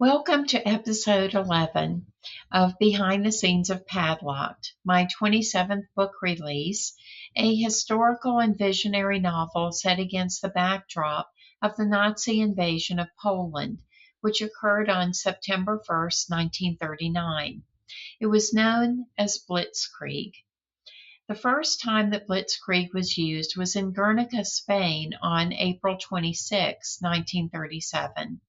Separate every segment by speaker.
Speaker 1: Welcome to episode 11 of Behind the Scenes of Padlocked, my 27th book release, a historical and visionary novel set against the backdrop of the Nazi invasion of Poland, which occurred on September 1st, 1939. It was known as Blitzkrieg. The first time that Blitzkrieg was used was in Guernica, Spain on April 26, 1937.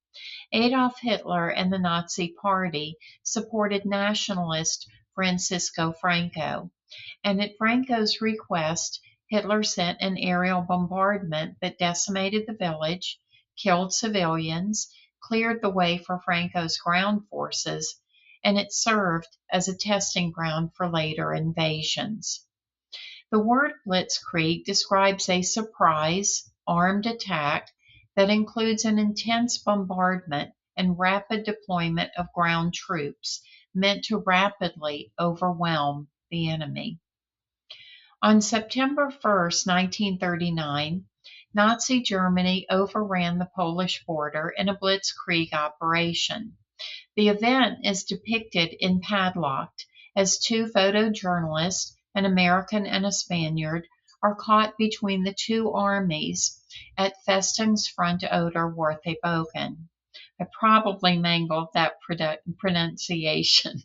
Speaker 1: Adolf Hitler and the Nazi Party supported nationalist Francisco Franco, and at Franco's request, Hitler sent an aerial bombardment that decimated the village, killed civilians, cleared the way for Franco's ground forces, and it served as a testing ground for later invasions. The word Blitzkrieg describes a surprise, armed attack that includes an intense bombardment and rapid deployment of ground troops meant to rapidly overwhelm the enemy. On September 1st, 1939, Nazi Germany overran the Polish border in a blitzkrieg operation. The event is depicted in Padlocked as two photojournalists, an American and a Spaniard, are caught between the two armies at Festungsfront Oder-Warthe-Bogen. I probably mangled that pronunciation.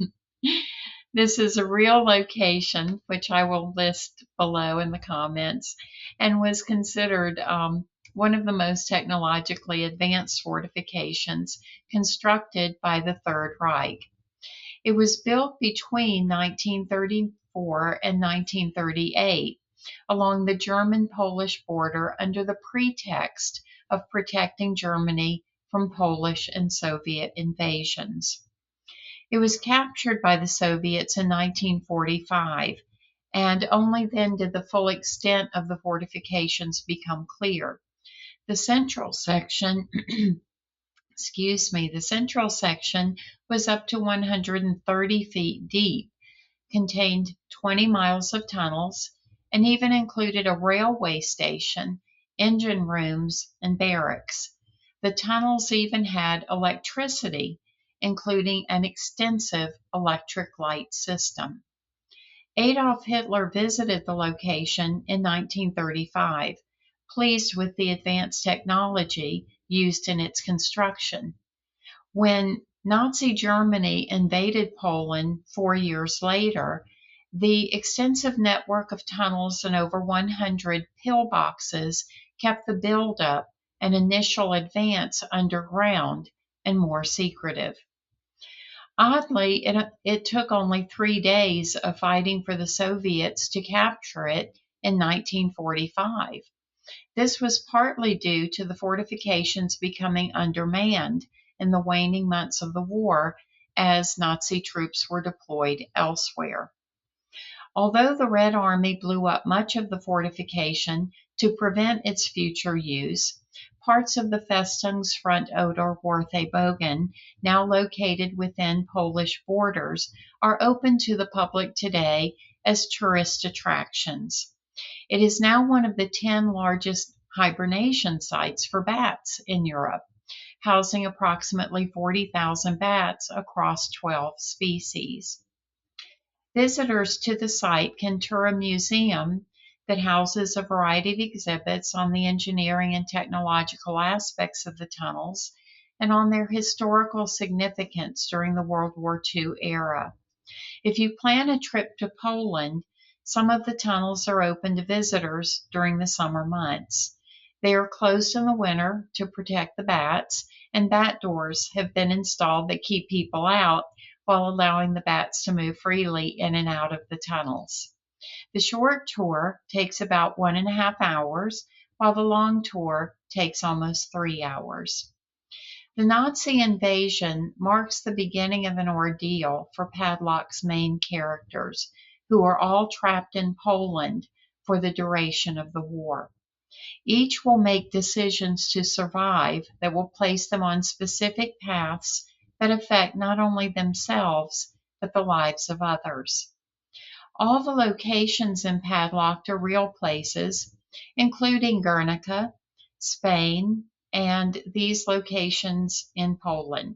Speaker 1: This is a real location, which I will list below in the comments, and was considered one of the most technologically advanced fortifications constructed by the Third Reich. It was built between 1934 and 1938 along the German-Polish border under the pretext of protecting Germany from Polish and Soviet invasions. It was captured by the Soviets in 1945, and only then did the full extent of the fortifications become clear. The central section the central section was up to 130 feet deep, contained 20 miles of tunnels, and even included a railway station, engine rooms, and barracks. The tunnels even had electricity, including an extensive electric light system. Adolf Hitler visited the location in 1935, pleased with the advanced technology used in its construction. When Nazi Germany invaded Poland 4 years later, the extensive network of tunnels and over 100 pillboxes kept the buildup and initial advance underground and more secretive. Oddly, it took only 3 days of fighting for the Soviets to capture it in 1945. This was partly due to the fortifications becoming undermanned in the waning months of the war as Nazi troops were deployed elsewhere. Although the Red Army blew up much of the fortification to prevent its future use, parts of the Festungsfront Oder-Warthe-Bogen, now located within Polish borders, are open to the public today as tourist attractions. It is now one of the 10 largest hibernation sites for bats in Europe, housing approximately 40,000 bats across 12 species. Visitors to the site can tour a museum that houses a variety of exhibits on the engineering and technological aspects of the tunnels and on their historical significance during the World War II era. If you plan a trip to Poland, some of the tunnels are open to visitors during the summer months. They are closed in the winter to protect the bats, and bat doors have been installed that keep people out while allowing the bats to move freely in and out of the tunnels. The short tour takes about 1.5 hours, while the long tour takes almost 3 hours. The Nazi invasion marks the beginning of an ordeal for Padlock's main characters, who are all trapped in Poland for the duration of the war. Each will make decisions to survive that will place them on specific paths that affect not only themselves, but the lives of others. All the locations in Padlocked are real places, including Guernica, Spain, and these locations in Poland.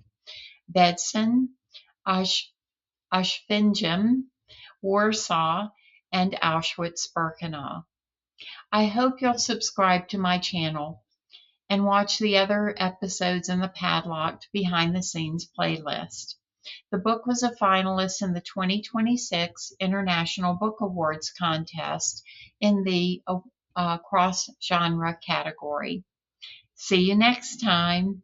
Speaker 1: Bedzin, Auschwitzim, Warsaw, and Auschwitz-Birkenau. I hope you'll subscribe to my channel and watch the other episodes in the Padlocked Behind the Scenes playlist. The book was a finalist in the 2026 International Book Awards contest in the cross-genre category. See you next time.